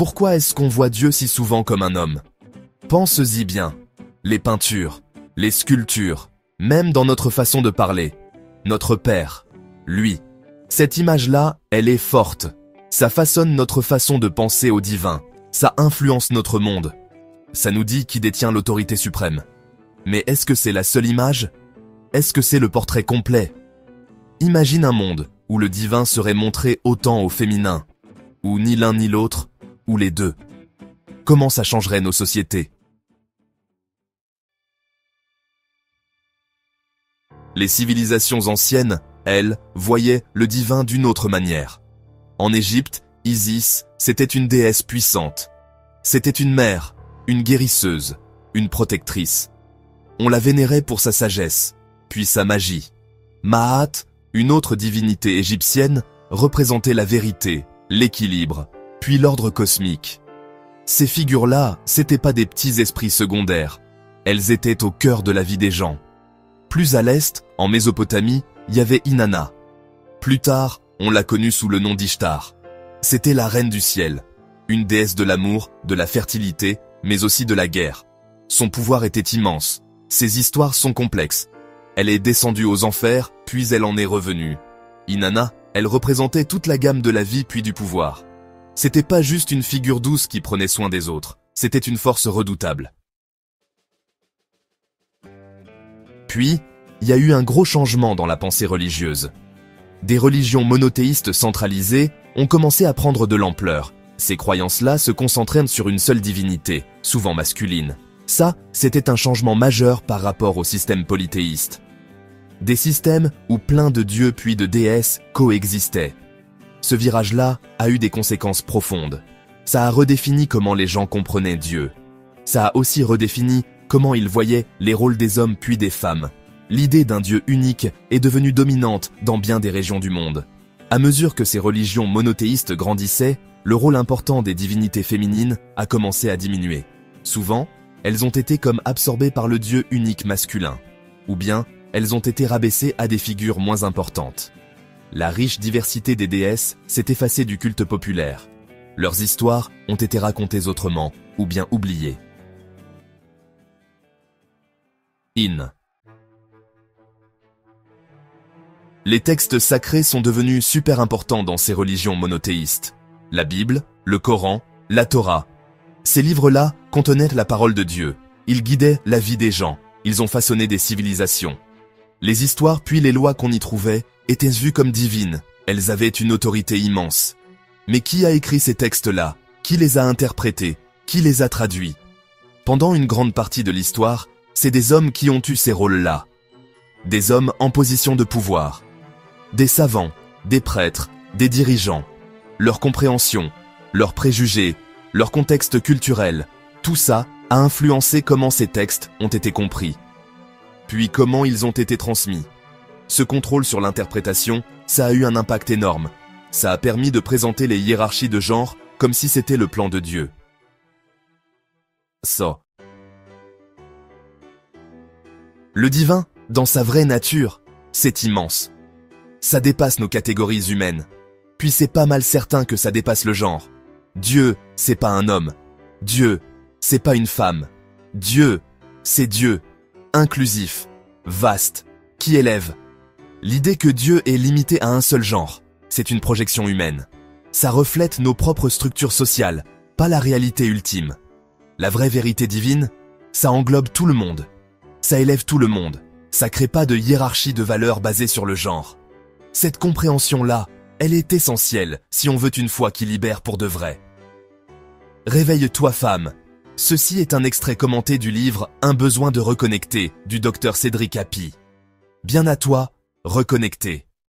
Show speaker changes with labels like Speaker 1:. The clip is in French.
Speaker 1: Pourquoi est-ce qu'on voit Dieu si souvent comme un homme? Pense-y bien. Les peintures, les sculptures, même dans notre façon de parler. Notre Père, lui. Cette image-là, elle est forte. Ça façonne notre façon de penser au divin. Ça influence notre monde. Ça nous dit qui détient l'autorité suprême. Mais est-ce que c'est la seule image? Est-ce que c'est le portrait complet? Imagine un monde où le divin serait montré autant au féminin, ou ni l'un ni l'autre, ou les deux. Comment ça changerait nos sociétés? Les civilisations anciennes, elles, voyaient le divin d'une autre manière. En Égypte, Isis, c'était une déesse puissante. C'était une mère, une guérisseuse, une protectrice. On la vénérait pour sa sagesse, puis sa magie. Maat, une autre divinité égyptienne, représentait la vérité, l'équilibre, puis l'ordre cosmique. Ces figures-là, c'étaient pas des petits esprits secondaires. Elles étaient au cœur de la vie des gens. Plus à l'est, en Mésopotamie, il y avait Inanna. Plus tard, on l'a connue sous le nom d'Ishtar. C'était la reine du ciel, une déesse de l'amour, de la fertilité, mais aussi de la guerre. Son pouvoir était immense. Ses histoires sont complexes. Elle est descendue aux enfers, puis elle en est revenue. Inanna, elle représentait toute la gamme de la vie puis du pouvoir. C'était pas juste une figure douce qui prenait soin des autres, c'était une force redoutable. Puis, il y a eu un gros changement dans la pensée religieuse. Des religions monothéistes centralisées ont commencé à prendre de l'ampleur. Ces croyances-là se concentraient sur une seule divinité, souvent masculine. Ça, c'était un changement majeur par rapport au système polythéiste. Des systèmes où plein de dieux puis de déesses coexistaient. Ce virage-là a eu des conséquences profondes. Ça a redéfini comment les gens comprenaient Dieu. Ça a aussi redéfini comment ils voyaient les rôles des hommes puis des femmes. L'idée d'un Dieu unique est devenue dominante dans bien des régions du monde. À mesure que ces religions monothéistes grandissaient, le rôle important des divinités féminines a commencé à diminuer. Souvent, elles ont été comme absorbées par le Dieu unique masculin. Ou bien, elles ont été rabaissées à des figures moins importantes. La riche diversité des déesses s'est effacée du culte populaire. Leurs histoires ont été racontées autrement, ou bien oubliées. Les textes sacrés sont devenus super importants dans ces religions monothéistes. La Bible, le Coran, la Torah. Ces livres-là contenaient la parole de Dieu. Ils guidaient la vie des gens. Ils ont façonné des civilisations. Les histoires puis les lois qu'on y trouvait étaient vues comme divines. Elles avaient une autorité immense. Mais qui a écrit ces textes-là? Qui les a interprétés? Qui les a traduits? Pendant une grande partie de l'histoire, c'est des hommes qui ont eu ces rôles-là. Des hommes en position de pouvoir. Des savants, des prêtres, des dirigeants. Leur compréhension, leurs préjugés, leur contexte culturel, tout ça a influencé comment ces textes ont été compris. Puis comment ils ont été transmis. Ce contrôle sur l'interprétation, ça a eu un impact énorme. Ça a permis de présenter les hiérarchies de genre comme si c'était le plan de Dieu. Ça. Le divin, dans sa vraie nature, c'est immense. Ça dépasse nos catégories humaines. Puis c'est pas mal certain que ça dépasse le genre. Dieu, c'est pas un homme. Dieu, c'est pas une femme. Dieu, c'est Dieu. Inclusif, vaste, qui élève. L'idée que Dieu est limité à un seul genre, c'est une projection humaine. Ça reflète nos propres structures sociales, pas la réalité ultime. La vraie vérité divine, ça englobe tout le monde. Ça élève tout le monde. Ça crée pas de hiérarchie de valeurs basée sur le genre. Cette compréhension-là, elle est essentielle si on veut une foi qui libère pour de vrai. Réveille-toi femme. Ceci est un extrait commenté du livre « Un besoin de reconnecter » du Dr Cédric Happy. Bien à toi, reconnecter.